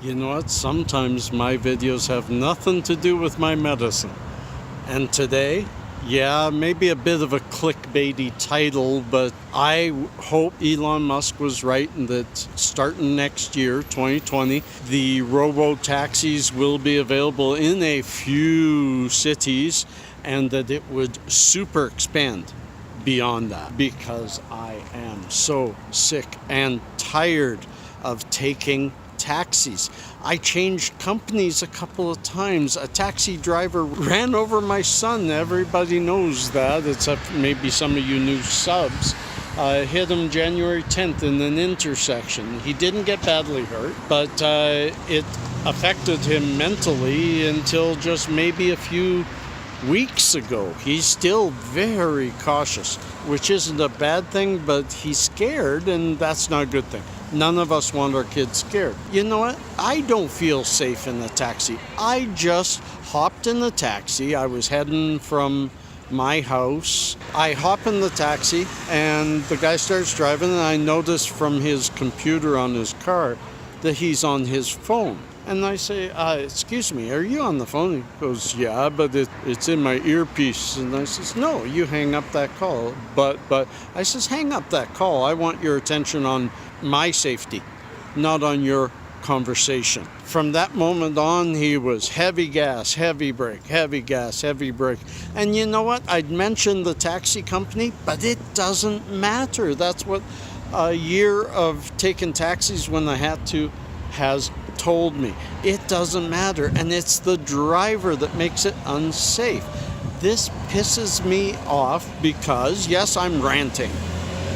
You know what? Sometimes my videos have nothing to do with my medicine. And today, yeah, maybe a bit of a clickbaity title, but I hope Elon Musk was right in that starting next year, 2020, the Robotaxis will be available in a few cities and that it would super expand beyond that, because I am so sick and tired of taking taxis. I changed companies a couple of times. A taxi driver ran over my son. Everybody knows that, except maybe some of you new subs. Hit him January 10th in an intersection. He didn't get badly hurt, but it affected him mentally until just maybe a few weeks ago. He's still very cautious, which isn't a bad thing, but he's scared, and that's not a good thing. None of us want our kids scared. You know what? I don't feel safe in a taxi. I just hopped in the taxi. I was heading from my house. I hop in the taxi, and the guy starts driving, and I notice from his computer on his car that he's on his phone. And I say, excuse me, are you on the phone? He goes, yeah, but it's in my earpiece. And I says, no, you hang up that call. But I says, hang up that call. I want your attention on my safety, not on your conversation. From that moment on, he was heavy gas, heavy brake, heavy gas, heavy brake. And you know what? I'd mentioned the taxi company, but it doesn't matter. That's what a year of taking taxis when I had to has told me. It doesn't matter, and it's the driver that makes it unsafe. This pisses me off because, yes, I'm ranting.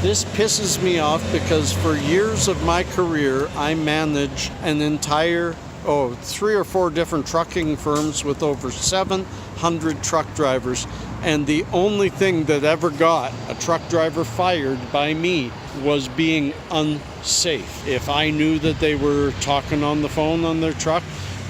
This pisses me off because for years of my career, I managed an entire, 3 or 4 different trucking firms with over 700 truck drivers, and the only thing that ever got a truck driver fired by me was being unsafe. If I knew that they were talking on the phone on their truck,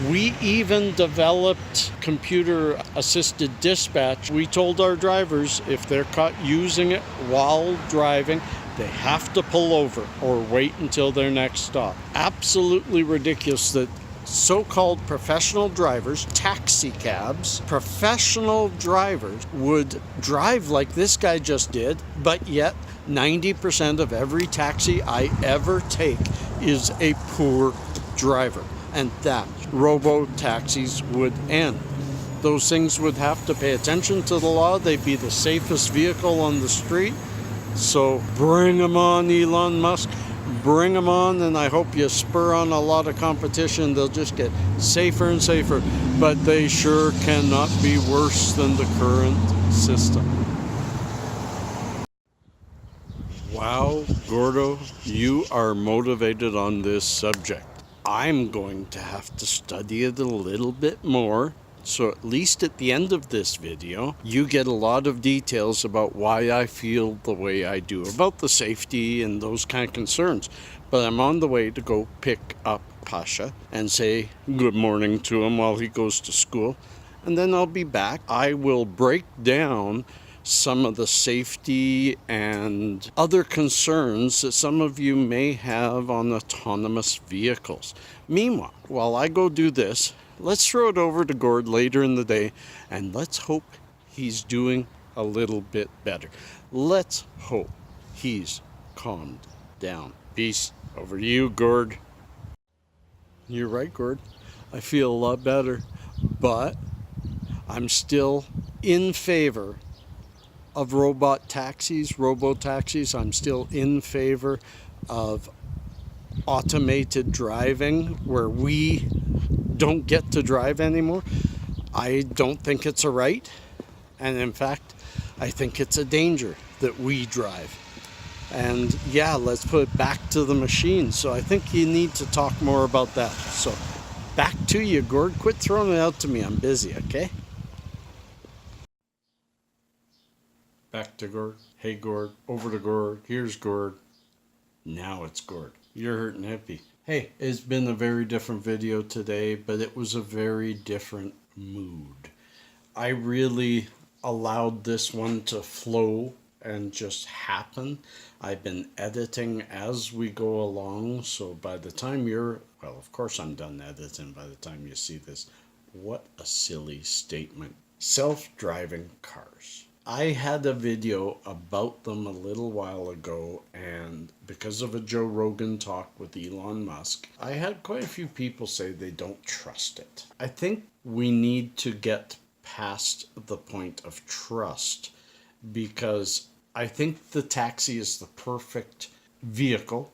we even developed computer-assisted dispatch. We told our drivers if they're caught using it while driving, they have to pull over or wait until their next stop. Absolutely ridiculous that so-called professional drivers, taxi cabs, professional drivers would drive like this guy just did, but yet 90% of every taxi I ever take is a poor driver. And that robo-taxis would end. Those things would have to pay attention to the law. They'd be the safest vehicle on the street. So bring them on, Elon Musk. Bring them on, and I hope you spur on a lot of competition. They'll just get safer and safer, but they sure cannot be worse than the current system. Wow, Gordo, you are motivated on this subject. I'm going to have to study it a little bit more, so at least at the end of this video, you get a lot of details about why I feel the way I do about the safety and those kind of concerns. But I'm on the way to go pick up Pasha and say good morning to him while he goes to school, and then I'll be back. I will break down some of the safety and other concerns that some of you may have on autonomous vehicles. Meanwhile, while I go do this, let's throw it over to Gord later in the day, and let's hope he's doing a little bit better. Let's hope he's calmed down. Peace. Over to you, Gord. You're right, Gord. I feel a lot better, but I'm still in favor of robotaxis. I'm still in favor of automated driving where we don't get to drive anymore. I don't think it's a right, and in fact, I think it's a danger that we drive. And yeah, let's put it back to the machine. So I think you need to talk more about that. So back to you, Gord. Quit throwing it out to me. I'm busy, okay? Back to Gord. Hey, Gord. Over to Gord. Here's Gord. Now it's Gord. You're hurting hippie. Hey, it's been a very different video today, but it was a very different mood. I really allowed this one to flow and just happen. I've been editing as we go along, so by the time you're Well, of course I'm done editing by the time you see this. What a silly statement. Self-driving cars. I had a video about them a little while ago, and because of a Joe Rogan talk with Elon Musk, I had quite a few people say they don't trust it. I think we need to get past the point of trust, because I think the taxi is the perfect vehicle.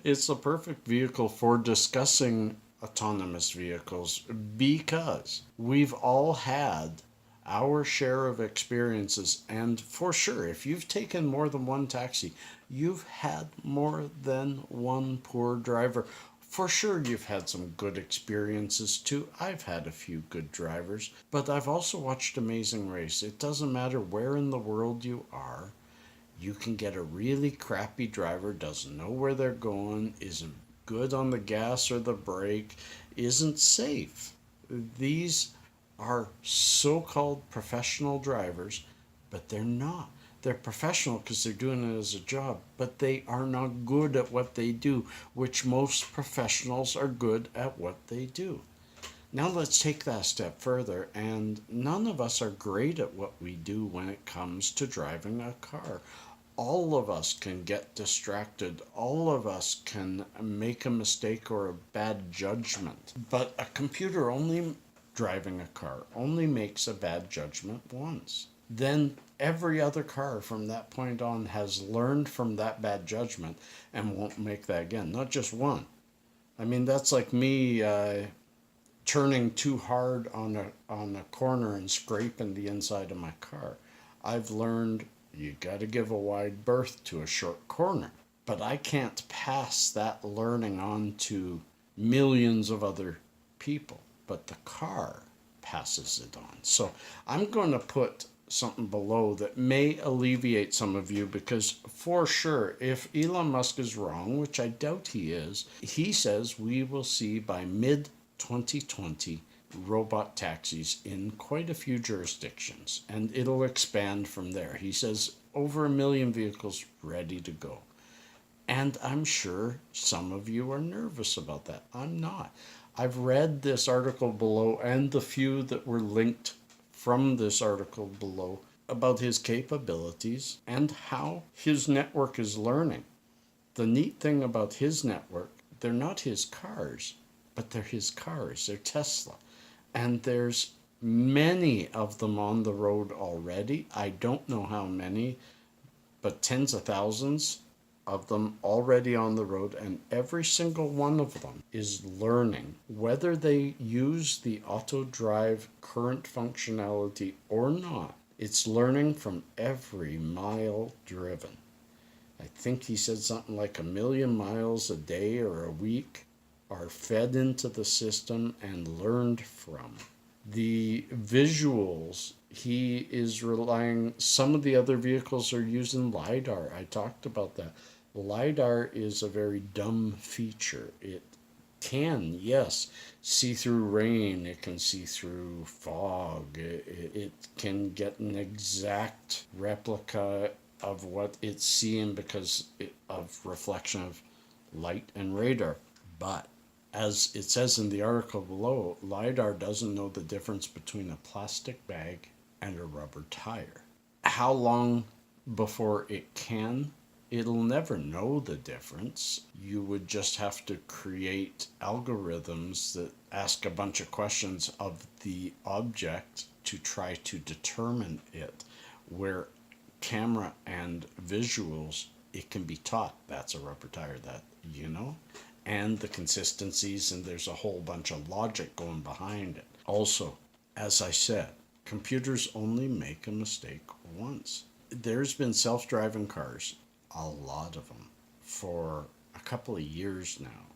It's the perfect vehicle for discussing autonomous vehicles, because we've all had our share of experiences, and for sure, if you've taken more than one taxi, you've had more than one poor driver. For sure, you've had some good experiences too. I've had a few good drivers, but I've also watched Amazing Race. It doesn't matter where in the world you are, you can get a really crappy driver, doesn't know where they're going, isn't good on the gas or the brake, isn't safe. These are so-called professional drivers, but they're not. They're professional because they're doing it as a job, but they are not good at what they do, which most professionals are good at what they do. Now let's take that a step further, and none of us are great at what we do when it comes to driving a car. All of us can get distracted. All of us can make a mistake or a bad judgment. But a computer only driving a car only makes a bad judgment once. Then every other car from that point on has learned from that bad judgment and won't make that again. Not just one. I mean, that's like me turning too hard on a corner and scraping the inside of my car. I've learned you got to give a wide berth to a short corner. But I can't pass that learning on to millions of other people. But the car passes it on. So I'm going to put something below that may alleviate some of you, because for sure, if Elon Musk is wrong, which I doubt he is, he says we will see by mid-2020 robot taxis in quite a few jurisdictions, and it'll expand from there. He says over 1 million vehicles ready to go. And I'm sure some of you are nervous about that. I'm not. I've read this article below and the few that were linked from this article below about his capabilities and how his network is learning. The neat thing about his network, they're not his cars, but they're his cars. They're Tesla. And there's many of them on the road already. I don't know how many, but tens of thousands of them already on the road, and every single one of them is learning. Whether they use the auto drive current functionality or not, it's learning from every mile driven. I think he said something like 1 million miles a day or a week are fed into the system and learned from. The visuals, he is relying, some of the other vehicles are using LiDAR. I talked about that. LiDAR is a very dumb feature. It can, yes, see through rain. It can see through fog. It can get an exact replica of what it's seeing because of reflection of light and radar. But as it says in the article below, LiDAR doesn't know the difference between a plastic bag and a rubber tire. How long before it can? It'll never know the difference. You would just have to create algorithms that ask a bunch of questions of the object to try to determine it. Where camera and visuals, it can be taught that's a rubber tire, that, you know? And the consistencies, and there's a whole bunch of logic going behind it. Also, as I said, computers only make a mistake once. There's been self-driving cars, a lot of them, for a couple of years now.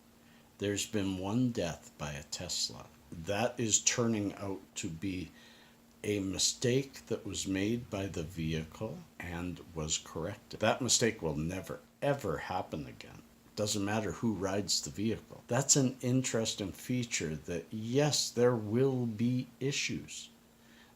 There's been one death by a Tesla. That is turning out to be a mistake that was made by the vehicle and was corrected. That mistake will never, ever happen again. Doesn't matter who rides the vehicle. That's an interesting feature that, yes, there will be issues.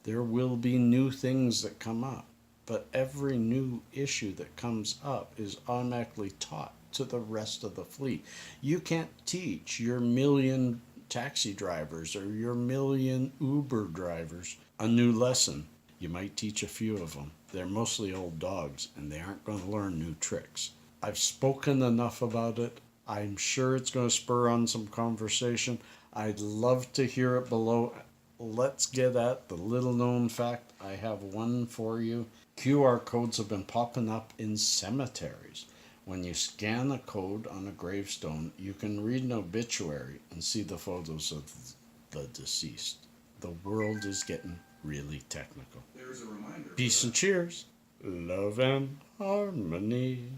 There will be new things that come up. but every new issue that comes up is automatically taught to the rest of the fleet. You can't teach your million taxi drivers or your million Uber drivers a new lesson. You might teach a few of them. They're mostly old dogs and they aren't going to learn new tricks. I've spoken enough about it. I'm sure it's going to spur on some conversation. I'd love to hear it below. Let's get at the little known fact. I have one for you. QR codes have been popping up in cemeteries. When you scan a code on a gravestone, you can read an obituary and see the photos of the deceased. The world is getting really technical. There's a reminder. Peace and cheers. Love and harmony.